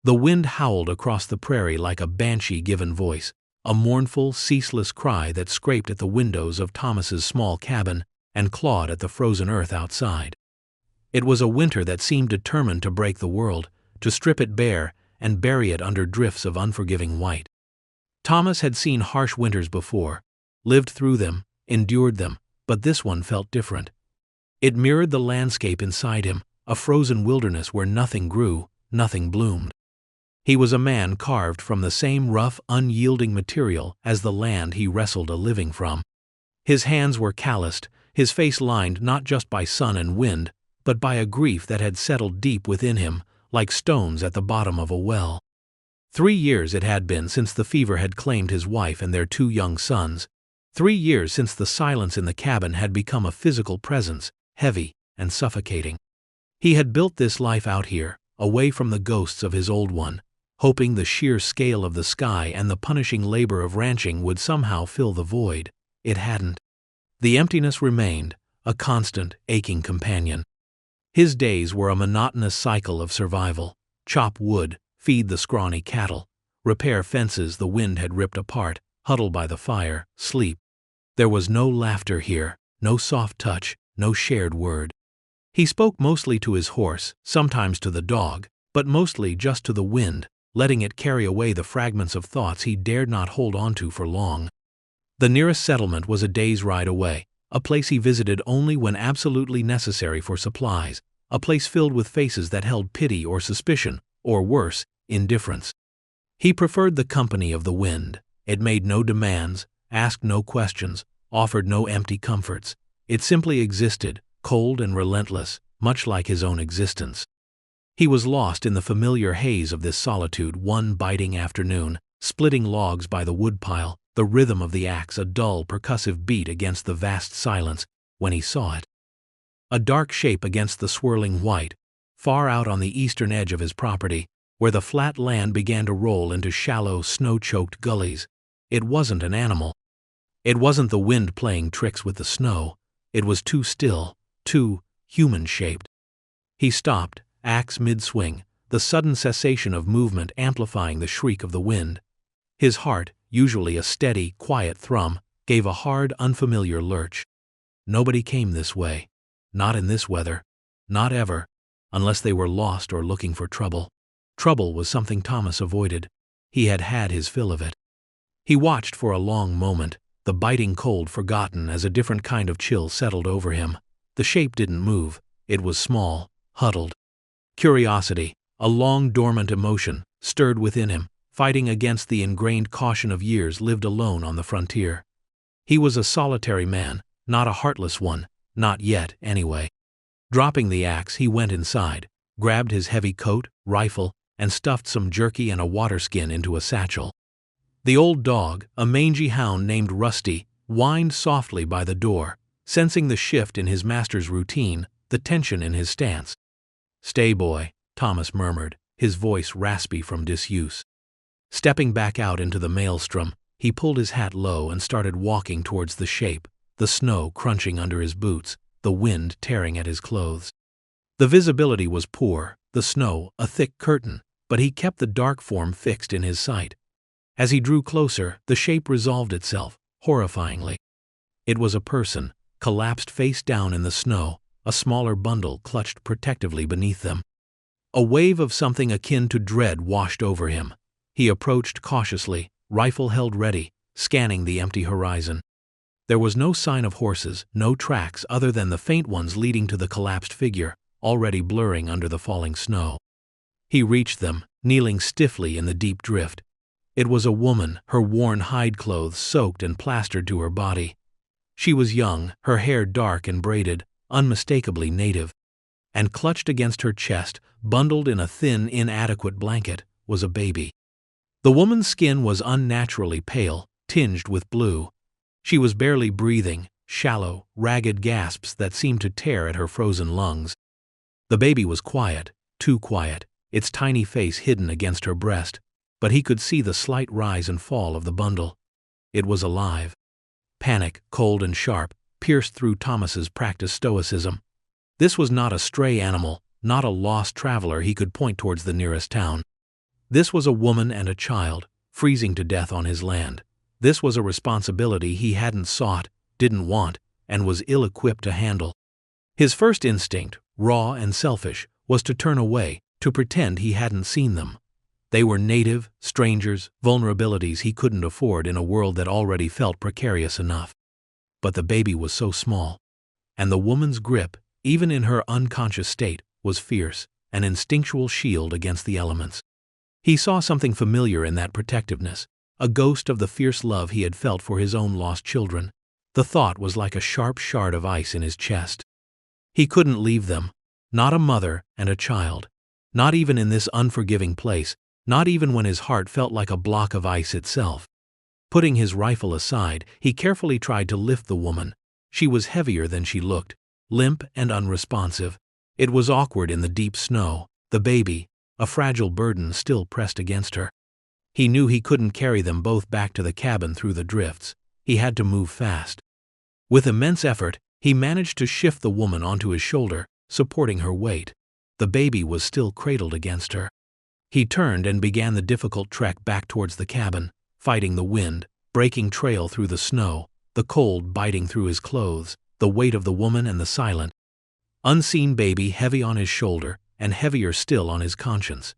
The wind howled across the prairie like a banshee-given voice, a mournful, ceaseless cry that scraped at the windows of Thomas's small cabin and clawed at the frozen earth outside. It was a winter that seemed determined to break the world, to strip it bare and bury it under drifts of unforgiving white. Thomas had seen harsh winters before, lived through them, endured them, but this one felt different. It mirrored the landscape inside him, a frozen wilderness where nothing grew, nothing bloomed. He was a man carved from the same rough, unyielding material as the land he wrestled a living from. His hands were calloused, his face lined not just by sun and wind, but by a grief that had settled deep within him, like stones at the bottom of a well. 3 years it had been since the fever had claimed his wife and their 2 young sons. 3 years since the silence in the cabin had become a physical presence, heavy and suffocating. He had built this life out here, away from the ghosts of his old one, hoping the sheer scale of the sky and the punishing labor of ranching would somehow fill the void. It hadn't. The emptiness remained, a constant, aching companion. His days were a monotonous cycle of survival: chop wood, feed the scrawny cattle, repair fences the wind had ripped apart, huddle by the fire, sleep. There was no laughter here, no soft touch, no shared word. He spoke mostly to his horse, sometimes to the dog, but mostly just to the wind, letting it carry away the fragments of thoughts he dared not hold on to for long. The nearest settlement was a day's ride away, a place he visited only when absolutely necessary for supplies, a place filled with faces that held pity or suspicion, or worse, indifference. He preferred the company of the wind. It made no demands, asked no questions, offered no empty comforts. It simply existed, cold and relentless, much like his own existence. He was lost in the familiar haze of this solitude one biting afternoon, splitting logs by the woodpile, the rhythm of the axe a dull, percussive beat against the vast silence, when he saw it. A dark shape against the swirling white, far out on the eastern edge of his property, where the flat land began to roll into shallow, snow-choked gullies. It wasn't an animal. It wasn't the wind playing tricks with the snow. It was too still, too human-shaped. He stopped, axe mid-swing, the sudden cessation of movement amplifying the shriek of the wind. His heart, usually a steady, quiet thrum, gave a hard, unfamiliar lurch. Nobody came this way. Not in this weather. Not ever. Unless they were lost or looking for trouble. Trouble was something Thomas avoided. He had had his fill of it. He watched for a long moment, the biting cold forgotten as a different kind of chill settled over him. The shape didn't move. It was small, huddled. Curiosity, a long dormant emotion, stirred within him, fighting against the ingrained caution of years lived alone on the frontier. He was a solitary man, not a heartless one, not yet, anyway. Dropping the axe, he went inside, grabbed his heavy coat, rifle, and stuffed some jerky and a waterskin into a satchel. The old dog, a mangy hound named Rusty, whined softly by the door, sensing the shift in his master's routine, the tension in his stance. "Stay, boy," Thomas murmured, his voice raspy from disuse. Stepping back out into the maelstrom, he pulled his hat low and started walking towards the shape, the snow crunching under his boots, the wind tearing at his clothes. The visibility was poor, the snow a thick curtain, but he kept the dark form fixed in his sight. As he drew closer, the shape resolved itself, horrifyingly. It was a person, collapsed face down in the snow, a smaller bundle clutched protectively beneath them. A wave of something akin to dread washed over him. He approached cautiously, rifle held ready, scanning the empty horizon. There was no sign of horses, no tracks other than the faint ones leading to the collapsed figure, already blurring under the falling snow. He reached them, kneeling stiffly in the deep drift. It was a woman, her worn hide clothes soaked and plastered to her body. She was young, her hair dark and braided, unmistakably native. And clutched against her chest, bundled in a thin, inadequate blanket, was a baby. The woman's skin was unnaturally pale, tinged with blue. She was barely breathing, shallow, ragged gasps that seemed to tear at her frozen lungs. The baby was quiet, too quiet, its tiny face hidden against her breast, but he could see the slight rise and fall of the bundle. It was alive. Panic, cold and sharp, pierced through Thomas's practiced stoicism. This was not a stray animal, not a lost traveler he could point towards the nearest town. This was a woman and a child, freezing to death on his land. This was a responsibility he hadn't sought, didn't want, and was ill-equipped to handle. His first instinct, raw and selfish, was to turn away, to pretend he hadn't seen them. They were native, strangers, vulnerabilities he couldn't afford in a world that already felt precarious enough. But the baby was so small. And the woman's grip, even in her unconscious state, was fierce, an instinctual shield against the elements. He saw something familiar in that protectiveness, a ghost of the fierce love he had felt for his own lost children. The thought was like a sharp shard of ice in his chest. He couldn't leave them, not a mother and a child, not even in this unforgiving place, not even when his heart felt like a block of ice itself. Putting his rifle aside, he carefully tried to lift the woman. She was heavier than she looked, limp and unresponsive. It was awkward in the deep snow. The baby, a fragile burden, still pressed against her. He knew he couldn't carry them both back to the cabin through the drifts. He had to move fast. With immense effort, he managed to shift the woman onto his shoulder, supporting her weight. The baby was still cradled against her. He turned and began the difficult trek back towards the cabin, fighting the wind, breaking trail through the snow, the cold biting through his clothes, the weight of the woman and the silent, unseen baby heavy on his shoulder and heavier still on his conscience.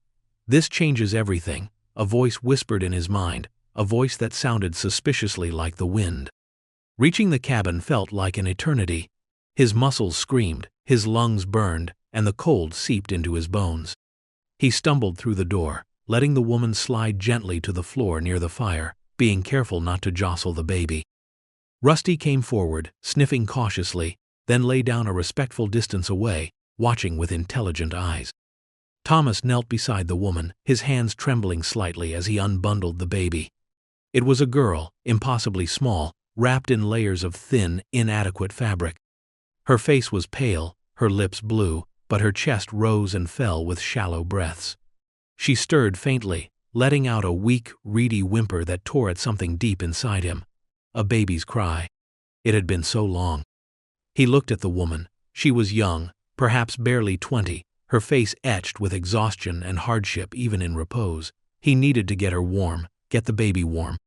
"This changes everything," a voice whispered in his mind, a voice that sounded suspiciously like the wind. Reaching the cabin felt like an eternity. His muscles screamed, his lungs burned, and the cold seeped into his bones. He stumbled through the door, letting the woman slide gently to the floor near the fire, being careful not to jostle the baby. Rusty came forward, sniffing cautiously, then lay down a respectful distance away, watching with intelligent eyes. Thomas knelt beside the woman, his hands trembling slightly as he unbundled the baby. It was a girl, impossibly small, wrapped in layers of thin, inadequate fabric. Her face was pale, her lips blue, but her chest rose and fell with shallow breaths. She stirred faintly, letting out a weak, reedy whimper that tore at something deep inside him. A baby's cry. It had been so long. He looked at the woman. She was young, perhaps barely 20, her face etched with exhaustion and hardship even in repose. He needed to get her warm, get the baby warm.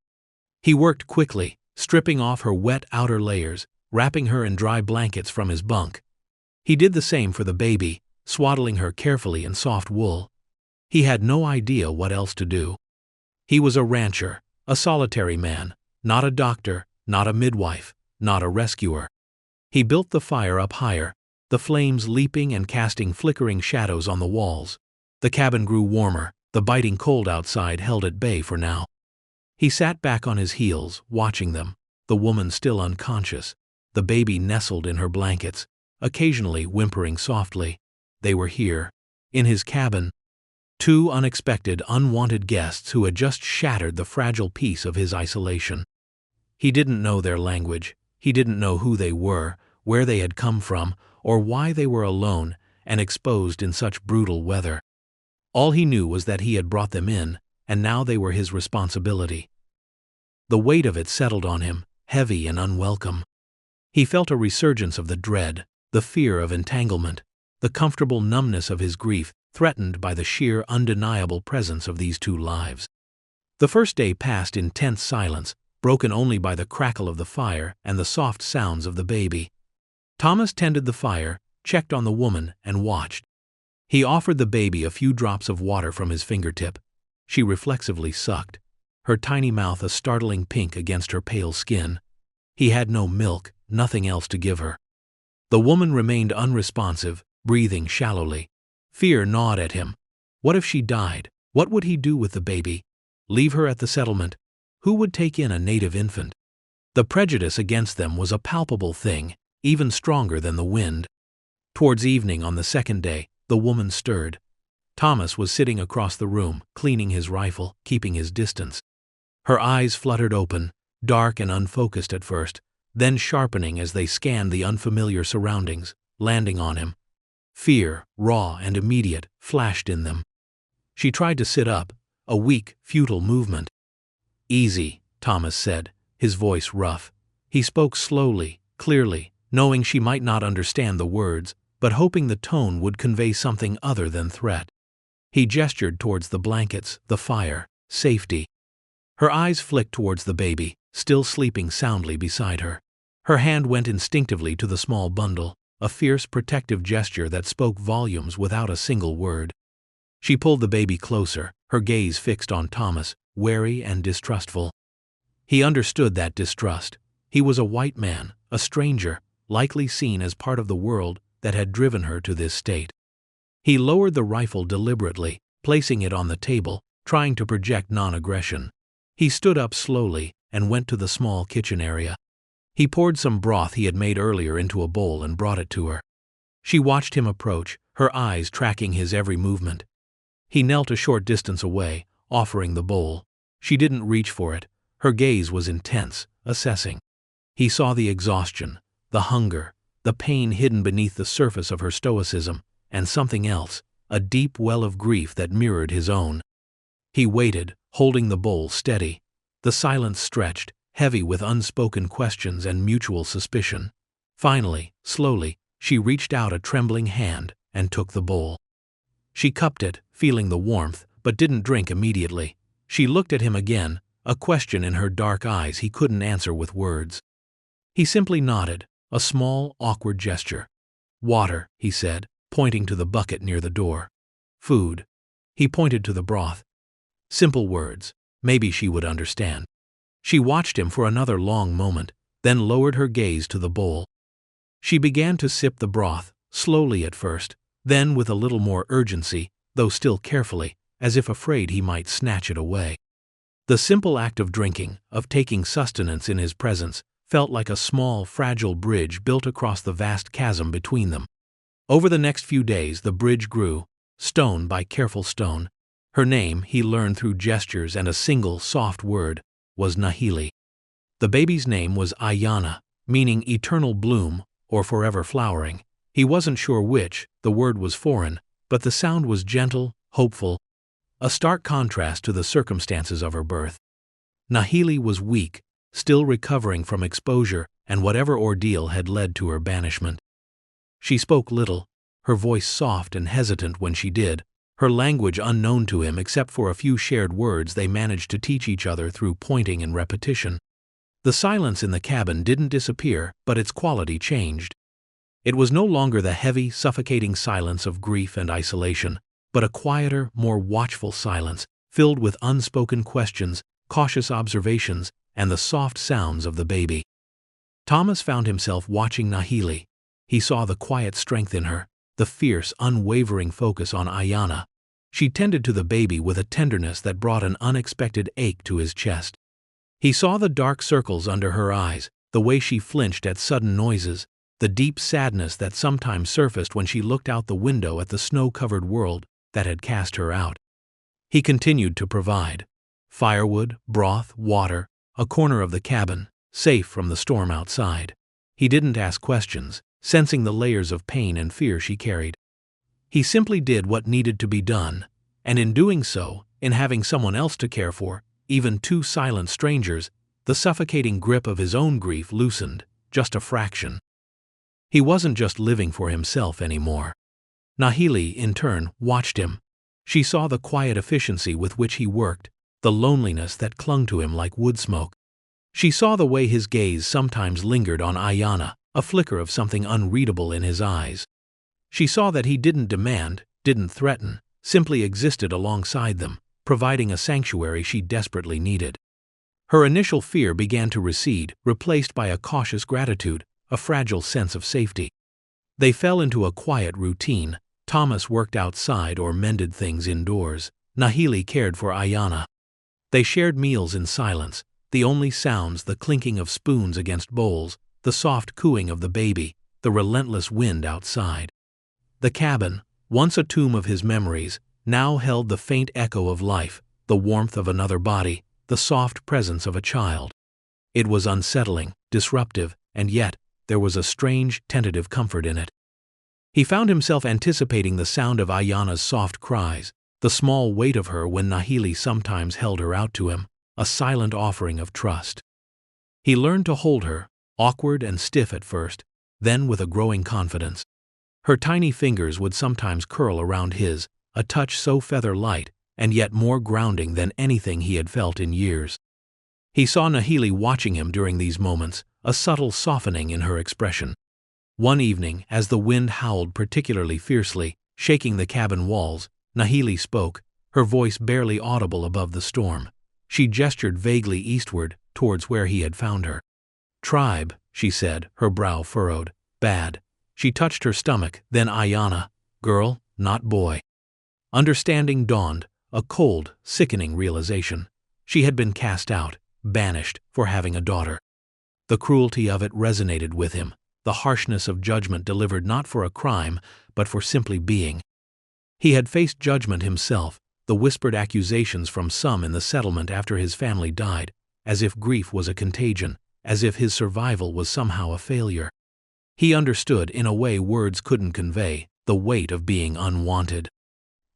He worked quickly, stripping off her wet outer layers, wrapping her in dry blankets from his bunk. He did the same for the baby, swaddling her carefully in soft wool. He had no idea what else to do. He was a rancher, a solitary man, not a doctor, not a midwife, not a rescuer. He built the fire up higher, the flames leaping and casting flickering shadows on the walls. The cabin grew warmer, the biting cold outside held at bay for now. He sat back on his heels, watching them, the woman still unconscious, the baby nestled in her blankets, occasionally whimpering softly. They were here, in his cabin. Two unexpected, unwanted guests who had just shattered the fragile peace of his isolation. He didn't know their language, he didn't know who they were, where they had come from, or why they were alone and exposed in such brutal weather. All he knew was that he had brought them in, and now they were his responsibility. The weight of it settled on him, heavy and unwelcome. He felt a resurgence of the dread, the fear of entanglement, the comfortable numbness of his grief threatened by the sheer undeniable presence of these two lives. The first day passed in tense silence, broken only by the crackle of the fire and the soft sounds of the baby. Thomas tended the fire, checked on the woman, and watched. He offered the baby a few drops of water from his fingertip. She reflexively sucked, her tiny mouth a startling pink against her pale skin. He had no milk, nothing else to give her. The woman remained unresponsive, breathing shallowly. Fear gnawed at him. What if she died? What would he do with the baby? Leave her at the settlement? Who would take in a native infant? The prejudice against them was a palpable thing, even stronger than the wind. Towards evening on the second day, the woman stirred. Thomas was sitting across the room, cleaning his rifle, keeping his distance. Her eyes fluttered open, dark and unfocused at first, then sharpening as they scanned the unfamiliar surroundings, landing on him. Fear, raw and immediate, flashed in them. She tried to sit up, a weak, futile movement. "Easy," Thomas said, his voice rough. He spoke slowly, clearly, knowing she might not understand the words, but hoping the tone would convey something other than threat. He gestured towards the blankets, the fire, safety. Her eyes flicked towards the baby, still sleeping soundly beside her. Her hand went instinctively to the small bundle, a fierce protective gesture that spoke volumes without a single word. She pulled the baby closer, her gaze fixed on Thomas, wary and distrustful. He understood that distrust. He was a white man, a stranger, likely seen as part of the world that had driven her to this state. He lowered the rifle deliberately, placing it on the table, trying to project non-aggression. He stood up slowly and went to the small kitchen area. He poured some broth he had made earlier into a bowl and brought it to her. She watched him approach, her eyes tracking his every movement. He knelt a short distance away, offering the bowl. She didn't reach for it. Her gaze was intense, assessing. He saw the exhaustion, the hunger, the pain hidden beneath the surface of her stoicism, and something else, a deep well of grief that mirrored his own. He waited, holding the bowl steady. The silence stretched, heavy with unspoken questions and mutual suspicion. Finally, slowly, she reached out a trembling hand and took the bowl. She cupped it, feeling the warmth, but didn't drink immediately. She looked at him again, a question in her dark eyes he couldn't answer with words. He simply nodded, a small, awkward gesture. "Water," he said, pointing to the bucket near the door. "Food." He pointed to the broth. Simple words. Maybe she would understand. She watched him for another long moment, then lowered her gaze to the bowl. She began to sip the broth, slowly at first, then with a little more urgency, though still carefully, as if afraid he might snatch it away. The simple act of drinking, of taking sustenance in his presence, felt like a small, fragile bridge built across the vast chasm between them. Over the next few days the bridge grew, stone by careful stone. Her name, he learned through gestures and a single, soft word, was Nahili. The baby's name was Ayana, meaning eternal bloom or forever flowering. He wasn't sure which, the word was foreign, but the sound was gentle, hopeful, a stark contrast to the circumstances of her birth. Nahili was weak, still recovering from exposure and whatever ordeal had led to her banishment. She spoke little, her voice soft and hesitant when she did, her language unknown to him except for a few shared words they managed to teach each other through pointing and repetition. The silence in the cabin didn't disappear, but its quality changed. It was no longer the heavy, suffocating silence of grief and isolation, but a quieter, more watchful silence, filled with unspoken questions, cautious observations, and the soft sounds of the baby. Thomas found himself watching Nahili. He saw the quiet strength in her, the fierce, unwavering focus on Ayana. She tended to the baby with a tenderness that brought an unexpected ache to his chest. He saw the dark circles under her eyes, the way she flinched at sudden noises, the deep sadness that sometimes surfaced when she looked out the window at the snow-covered world that had cast her out. He continued to provide firewood, broth, water, a corner of the cabin, safe from the storm outside. He didn't ask questions, sensing the layers of pain and fear she carried. He simply did what needed to be done, and in doing so, in having someone else to care for, even two silent strangers, the suffocating grip of his own grief loosened, just a fraction. He wasn't just living for himself anymore. Nahili, in turn, watched him. She saw the quiet efficiency with which he worked, the loneliness that clung to him like wood smoke. She saw the way his gaze sometimes lingered on Ayana, a flicker of something unreadable in his eyes. She saw that he didn't demand, didn't threaten, simply existed alongside them, providing a sanctuary she desperately needed. Her initial fear began to recede, replaced by a cautious gratitude, a fragile sense of safety. They fell into a quiet routine. Thomas worked outside or mended things indoors. Nahili cared for Ayana. They shared meals in silence, the only sounds the clinking of spoons against bowls, the soft cooing of the baby, the relentless wind outside. The cabin, once a tomb of his memories, now held the faint echo of life, the warmth of another body, the soft presence of a child. It was unsettling, disruptive, and yet there was a strange, tentative comfort in it. He found himself anticipating the sound of Ayana's soft cries, the small weight of her when Nahili sometimes held her out to him, a silent offering of trust. He learned to hold her, awkward and stiff at first, then with a growing confidence. Her tiny fingers would sometimes curl around his, a touch so feather-light and yet more grounding than anything he had felt in years. He saw Nahili watching him during these moments, a subtle softening in her expression. One evening, as the wind howled particularly fiercely, shaking the cabin walls, Nahili spoke, her voice barely audible above the storm. She gestured vaguely eastward, towards where he had found her. "Tribe," she said, her brow furrowed. "Bad." She touched her stomach, then Ayanna. "Girl, not boy." Understanding dawned, a cold, sickening realization. She had been cast out, banished, for having a daughter. The cruelty of it resonated with him, the harshness of judgment delivered not for a crime, but for simply being. He had faced judgment himself, the whispered accusations from some in the settlement after his family died, as if grief was a contagion, as if his survival was somehow a failure. He understood, in a way words couldn't convey, the weight of being unwanted.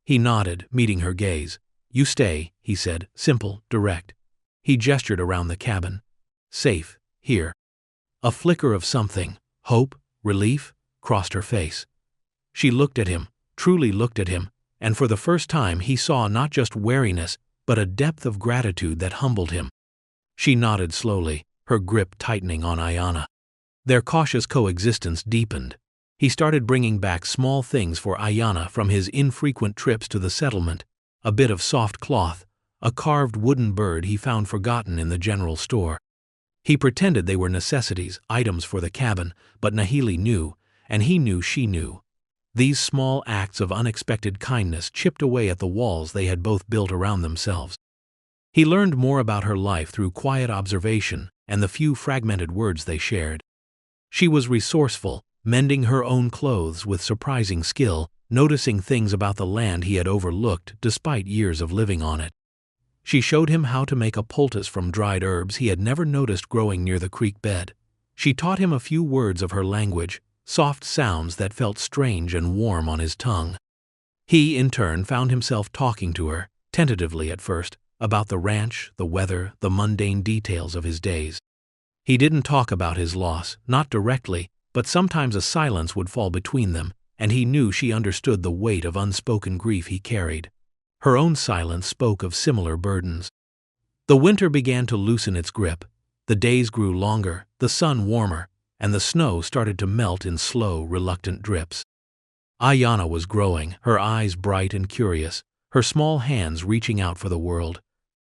He nodded, meeting her gaze. "You stay," he said, simple, direct. He gestured around the cabin. "Safe, here." A flicker of something, hope, relief, crossed her face. She looked at him, truly looked at him, and for the first time he saw not just wariness, but a depth of gratitude that humbled him. She nodded slowly, her grip tightening on Ayanna. Their cautious coexistence deepened. He started bringing back small things for Ayanna from his infrequent trips to the settlement, a bit of soft cloth, a carved wooden bird he found forgotten in the general store. He pretended they were necessities, items for the cabin, but Nahili knew, and he knew she knew. These small acts of unexpected kindness chipped away at the walls they had both built around themselves. He learned more about her life through quiet observation and the few fragmented words they shared. She was resourceful, mending her own clothes with surprising skill, noticing things about the land he had overlooked despite years of living on it. She showed him how to make a poultice from dried herbs he had never noticed growing near the creek bed. She taught him a few words of her language, soft sounds that felt strange and warm on his tongue. He, in turn, found himself talking to her, tentatively at first, about the ranch, the weather, the mundane details of his days. He didn't talk about his loss, not directly, but sometimes a silence would fall between them, and he knew she understood the weight of unspoken grief he carried. Her own silence spoke of similar burdens. The winter began to loosen its grip. The days grew longer, the sun warmer, and the snow started to melt in slow, reluctant drips. Ayanna was growing, her eyes bright and curious, her small hands reaching out for the world.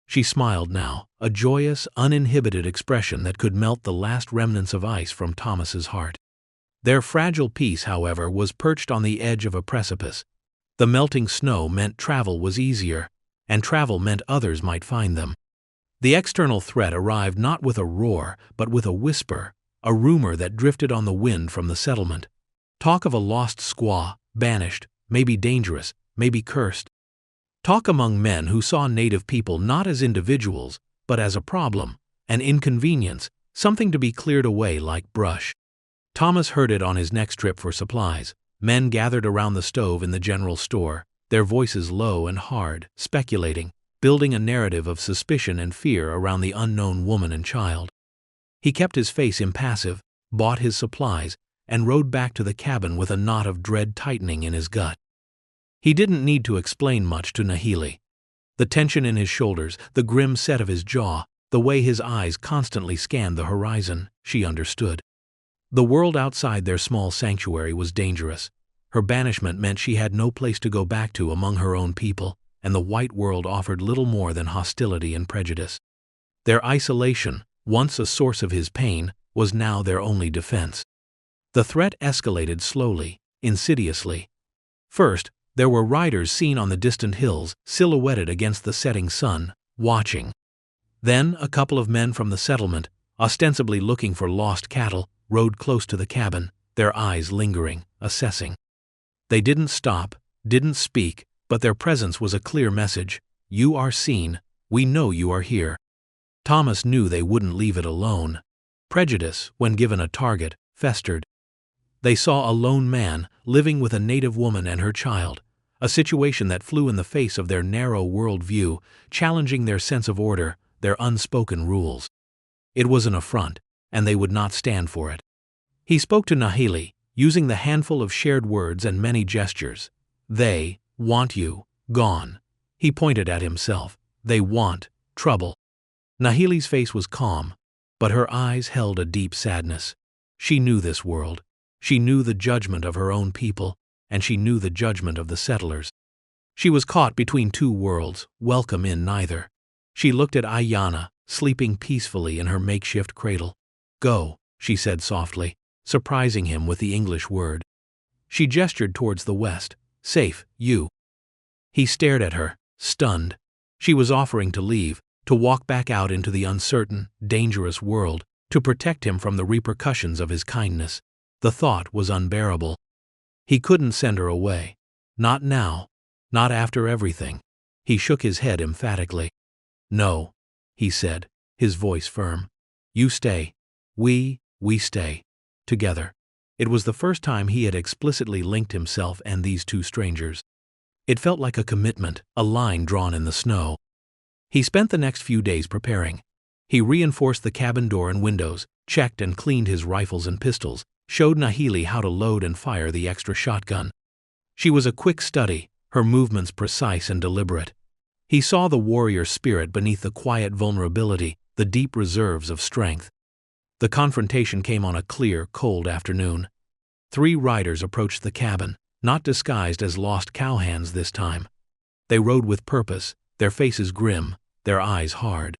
She smiled now, a joyous, uninhibited expression that could melt the last remnants of ice from Thomas's heart. Their fragile peace, however, was perched on the edge of a precipice. The melting snow meant travel was easier, and travel meant others might find them. The external threat arrived not with a roar, but with a whisper, a rumor that drifted on the wind from the settlement. Talk of a lost squaw, banished, maybe dangerous, maybe cursed. Talk among men who saw native people not as individuals, but as a problem, an inconvenience, something to be cleared away like brush. Thomas heard it on his next trip for supplies. Men gathered around the stove in the general store, their voices low and hard, speculating, building a narrative of suspicion and fear around the unknown woman and child. He kept his face impassive, bought his supplies, and rode back to the cabin with a knot of dread tightening in his gut. He didn't need to explain much to Nahili. The tension in his shoulders, the grim set of his jaw, the way his eyes constantly scanned the horizon, she understood. The world outside their small sanctuary was dangerous. Her banishment meant she had no place to go back to among her own people, and the white world offered little more than hostility and prejudice. Their isolation, once a source of his pain, was now their only defense. The threat escalated slowly, insidiously. First, there were riders seen on the distant hills, silhouetted against the setting sun, watching. Then a couple of men from the settlement, ostensibly looking for lost cattle, rode close to the cabin, their eyes lingering, assessing. They didn't stop, didn't speak, but their presence was a clear message. You are seen, we know you are here. Thomas knew they wouldn't leave it alone. Prejudice, when given a target, festered. They saw a lone man, living with a native woman and her child, a situation that flew in the face of their narrow worldview, challenging their sense of order, their unspoken rules. It was an affront, and they would not stand for it. He spoke to Nahili, using the handful of shared words and many gestures. They, Want you, gone. He pointed at himself. They want trouble. Nahili's face was calm, but her eyes held a deep sadness. She knew this world. She knew the judgment of her own people, and she knew the judgment of the settlers. She was caught between two worlds, welcome in neither. She looked at Ayanna, sleeping peacefully in her makeshift cradle. Go, she said softly, surprising him with the English word. She gestured towards the west. Safe, you. He stared at her, stunned. She was offering to leave, to walk back out into the uncertain, dangerous world, to protect him from the repercussions of his kindness. The thought was unbearable. He couldn't send her away. Not now. Not after everything. He shook his head emphatically. No, he said, his voice firm. You stay. We stay. Together. It was the first time he had explicitly linked himself and these two strangers. It felt like a commitment, a line drawn in the snow. He spent the next few days preparing. He reinforced the cabin door and windows, checked and cleaned his rifles and pistols, showed Nahili how to load and fire the extra shotgun. She was a quick study, her movements precise and deliberate. He saw the warrior spirit beneath the quiet vulnerability, the deep reserves of strength. The confrontation came on a clear, cold afternoon. 3 riders approached the cabin, not disguised as lost cowhands this time. They rode with purpose, their faces grim, their eyes hard.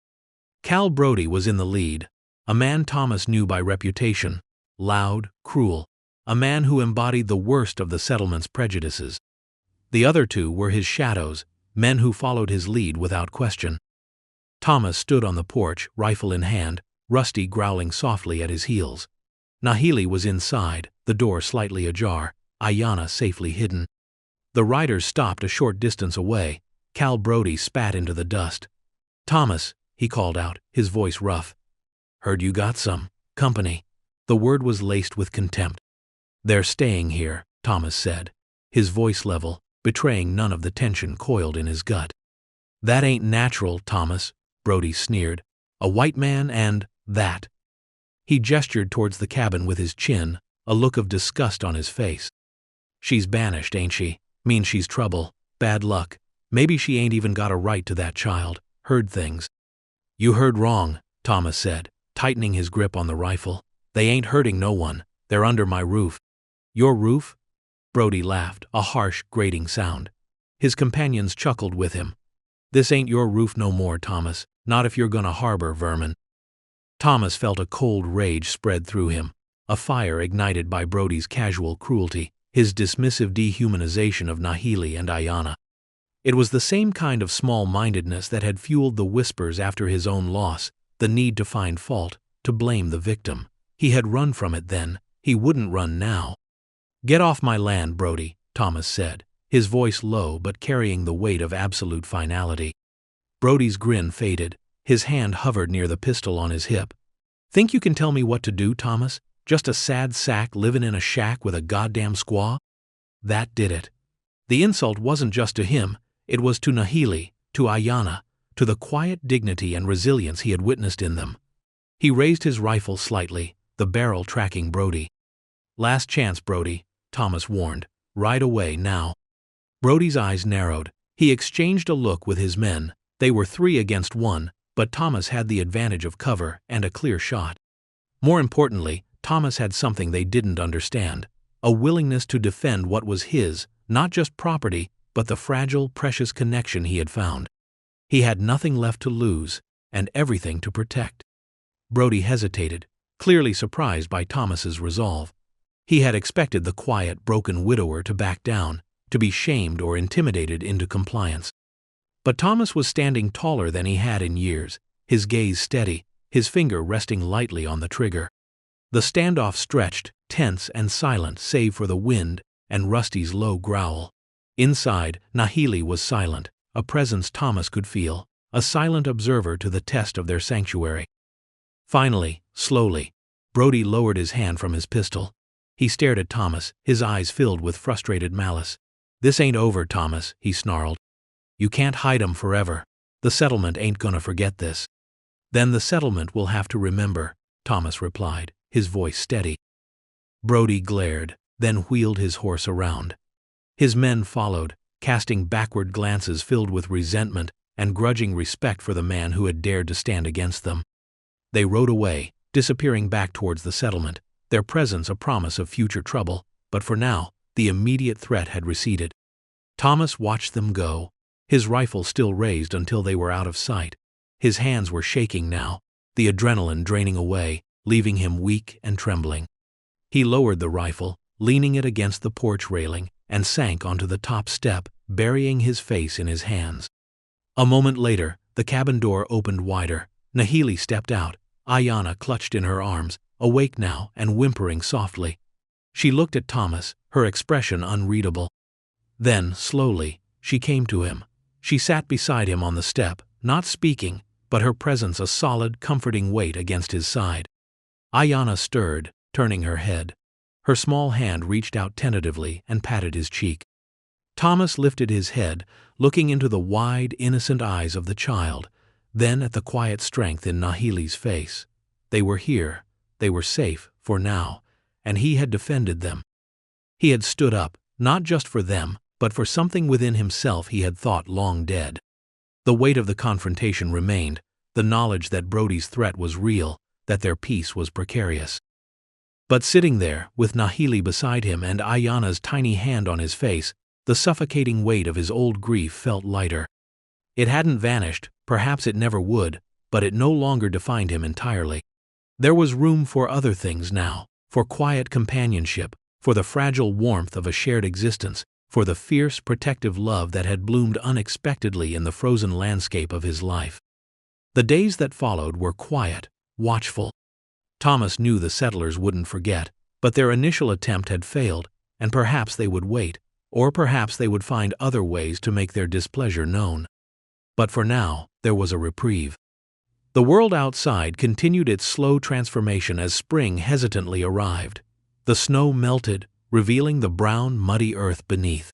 Cal Brody was in the lead, a man Thomas knew by reputation, loud, cruel, a man who embodied the worst of the settlement's prejudices. The other 2 were his shadows, men who followed his lead without question. Thomas stood on the porch, rifle in hand, Rusty growling softly at his heels. Nahili was inside, the door slightly ajar, Ayanna safely hidden. The riders stopped a short distance away. Cal Brody spat into the dust. Thomas, he called out, his voice rough. Heard you got some company. The word was laced with contempt. They're staying here, Thomas said, his voice level, betraying none of the tension coiled in his gut. That ain't natural, Thomas, Brody sneered. A white man and that. He gestured towards the cabin with his chin, a look of disgust on his face. She's banished, ain't she? Means she's trouble, bad luck. Maybe she ain't even got a right to that child. Heard things. You heard wrong, Thomas said, tightening his grip on the rifle. They ain't hurting no one. They're under my roof. Your roof? Brody laughed, a harsh, grating sound. His companions chuckled with him. This ain't your roof no more, Thomas, not if you're gonna harbor vermin. Thomas felt a cold rage spread through him, a fire ignited by Brody's casual cruelty, his dismissive dehumanization of Nahili and Ayanna. It was the same kind of small-mindedness that had fueled the whispers after his own loss, the need to find fault, to blame the victim. He had run from it then, he wouldn't run now. Get off my land, Brody, Thomas said, his voice low but carrying the weight of absolute finality. Brody's grin faded, his hand hovered near the pistol on his hip. Think you can tell me what to do, Thomas? Just a sad sack living in a shack with a goddamn squaw? That did it. The insult wasn't just to him, it was to Nahili, to Ayanna, to the quiet dignity and resilience he had witnessed in them. He raised his rifle slightly, the barrel tracking Brody. Last chance, Brody, Thomas warned. Right away now. Brody's eyes narrowed. He exchanged a look with his men. They were 3 against 1, but Thomas had the advantage of cover and a clear shot. More importantly, Thomas had something they didn't understand, a willingness to defend what was his, not just property, but the fragile, precious connection he had found. He had nothing left to lose, and everything to protect. Brody hesitated, clearly surprised by Thomas's resolve. He had expected the quiet, broken widower to back down, to be shamed or intimidated into compliance. But Thomas was standing taller than he had in years, his gaze steady, his finger resting lightly on the trigger. The standoff stretched, tense and silent save for the wind and Rusty's low growl. Inside, Nahili was silent, a presence Thomas could feel, a silent observer to the test of their sanctuary. Finally, slowly, Brody lowered his hand from his pistol. He stared at Thomas, his eyes filled with frustrated malice. This ain't over, Thomas, he snarled. You can't hide 'em forever. The settlement ain't gonna forget this. Then the settlement will have to remember, Thomas replied, his voice steady. Brody glared, then wheeled his horse around. His men followed, casting backward glances filled with resentment and grudging respect for the man who had dared to stand against them. They rode away, disappearing back towards the settlement, their presence a promise of future trouble, but for now, the immediate threat had receded. Thomas watched them go, his rifle still raised until they were out of sight. His hands were shaking now, the adrenaline draining away, leaving him weak and trembling. He lowered the rifle, leaning it against the porch railing, and sank onto the top step, burying his face in his hands. A moment later, the cabin door opened wider. Nahili stepped out, Ayanna clutched in her arms, awake now and whimpering softly. She looked at Thomas, her expression unreadable. Then, slowly, she came to him. She sat beside him on the step, not speaking, but her presence a solid, comforting weight against his side. Ayanna stirred, turning her head. Her small hand reached out tentatively and patted his cheek. Thomas lifted his head, looking into the wide, innocent eyes of the child, then at the quiet strength in Nahili's face. They were here, they were safe, for now, and he had defended them. He had stood up, not just for them, but for something within himself he had thought long dead. The weight of the confrontation remained, the knowledge that Brody's threat was real, that their peace was precarious. But sitting there, with Nahili beside him and Ayanna's tiny hand on his face, the suffocating weight of his old grief felt lighter. It hadn't vanished, perhaps it never would, but it no longer defined him entirely. There was room for other things now, for quiet companionship, for the fragile warmth of a shared existence, for the fierce, protective love that had bloomed unexpectedly in the frozen landscape of his life. The days that followed were quiet, watchful. Thomas knew the settlers wouldn't forget, but their initial attempt had failed, and perhaps they would wait, or perhaps they would find other ways to make their displeasure known. But for now, there was a reprieve. The world outside continued its slow transformation as spring hesitantly arrived. The snow melted, revealing the brown, muddy earth beneath.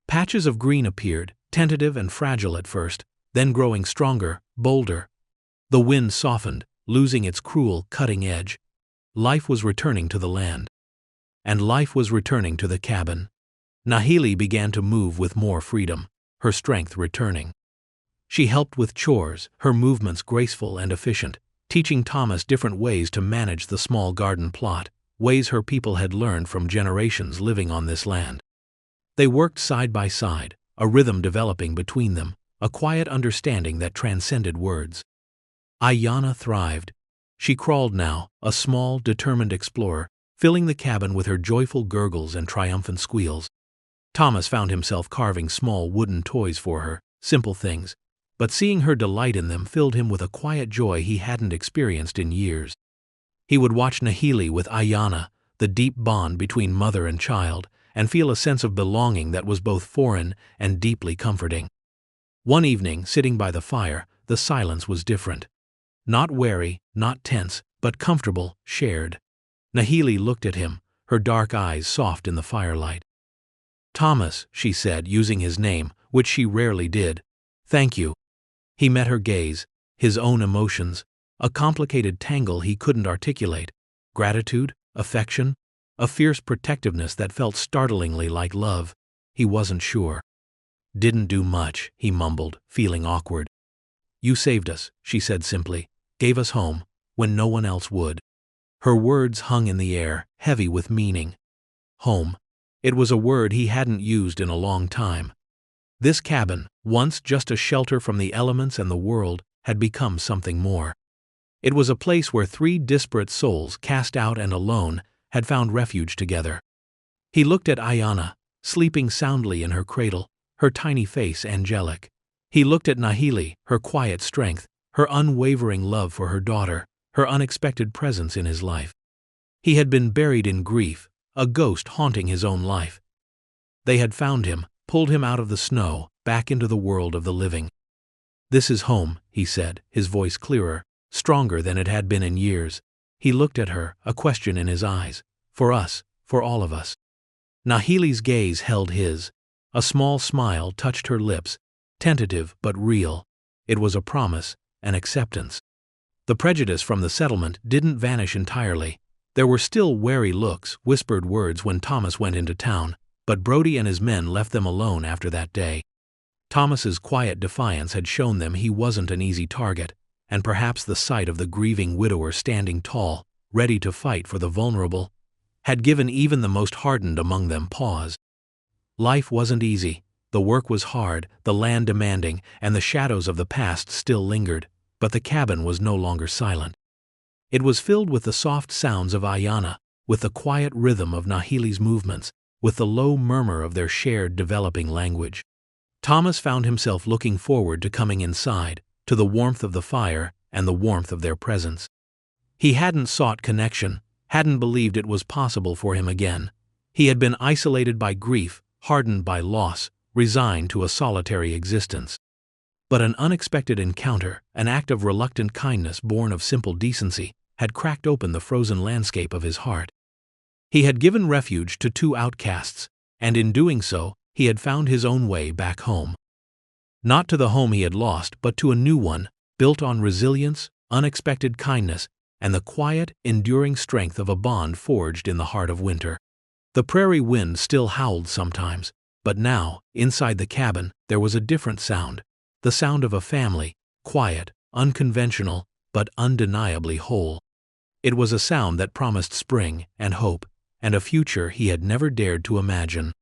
Patches of green appeared, tentative and fragile at first, then growing stronger, bolder. The wind softened, losing its cruel, cutting edge. Life was returning to the land. And life was returning to the cabin. Nahili began to move with more freedom, her strength returning. She helped with chores, her movements graceful and efficient, teaching Thomas different ways to manage the small garden plot, ways her people had learned from generations living on this land. They worked side by side, a rhythm developing between them, a quiet understanding that transcended words. Ayanna thrived. She crawled now, a small, determined explorer, filling the cabin with her joyful gurgles and triumphant squeals. Thomas found himself carving small wooden toys for her, simple things, but seeing her delight in them filled him with a quiet joy he hadn't experienced in years. He would watch Nahili with Ayanna, the deep bond between mother and child, and feel a sense of belonging that was both foreign and deeply comforting. One evening, sitting by the fire, the silence was different. Not wary, not tense, but comfortable, shared. Nahili looked at him, her dark eyes soft in the firelight. "Thomas," she said, using his name, which she rarely did. "Thank you." He met her gaze, his own emotions, a complicated tangle he couldn't articulate. Gratitude, affection, a fierce protectiveness that felt startlingly like love. He wasn't sure. "Didn't do much," he mumbled, feeling awkward. "You saved us," she said simply, "gave us home, when no one else would." Her words hung in the air, heavy with meaning. Home. It was a word he hadn't used in a long time. This cabin, once just a shelter from the elements and the world, had become something more. It was a place where three disparate souls, cast out and alone, had found refuge together. He looked at Ayanna, sleeping soundly in her cradle, her tiny face angelic. He looked at Nahili, her quiet strength, her unwavering love for her daughter, her unexpected presence in his life. He had been buried in grief, a ghost haunting his own life. They had found him, pulled him out of the snow, back into the world of the living. "This is home," he said, his voice clearer, stronger than it had been in years. He looked at her, a question in his eyes. "For us, for all of us." Nahili's gaze held his. A small smile touched her lips, tentative but real. It was a promise, an acceptance. The prejudice from the settlement didn't vanish entirely. There were still wary looks, whispered words when Thomas went into town, but Brody and his men left them alone after that day. Thomas's quiet defiance had shown them he wasn't an easy target, and perhaps the sight of the grieving widower standing tall, ready to fight for the vulnerable, had given even the most hardened among them pause. Life wasn't easy. The work was hard, the land demanding, and the shadows of the past still lingered, but the cabin was no longer silent. It was filled with the soft sounds of Ayana, with the quiet rhythm of Nahili's movements, with the low murmur of their shared developing language. Thomas found himself looking forward to coming inside, to the warmth of the fire and the warmth of their presence. He hadn't sought connection, hadn't believed it was possible for him again. He had been isolated by grief, hardened by loss, resigned to a solitary existence. But an unexpected encounter, an act of reluctant kindness born of simple decency, had cracked open the frozen landscape of his heart. He had given refuge to two outcasts, and in doing so, he had found his own way back home. Not to the home he had lost, but to a new one, built on resilience, unexpected kindness, and the quiet, enduring strength of a bond forged in the heart of winter. The prairie wind still howled sometimes, but now, inside the cabin, there was a different sound, the sound of a family, quiet, unconventional, but undeniably whole. It was a sound that promised spring and hope, and a future he had never dared to imagine.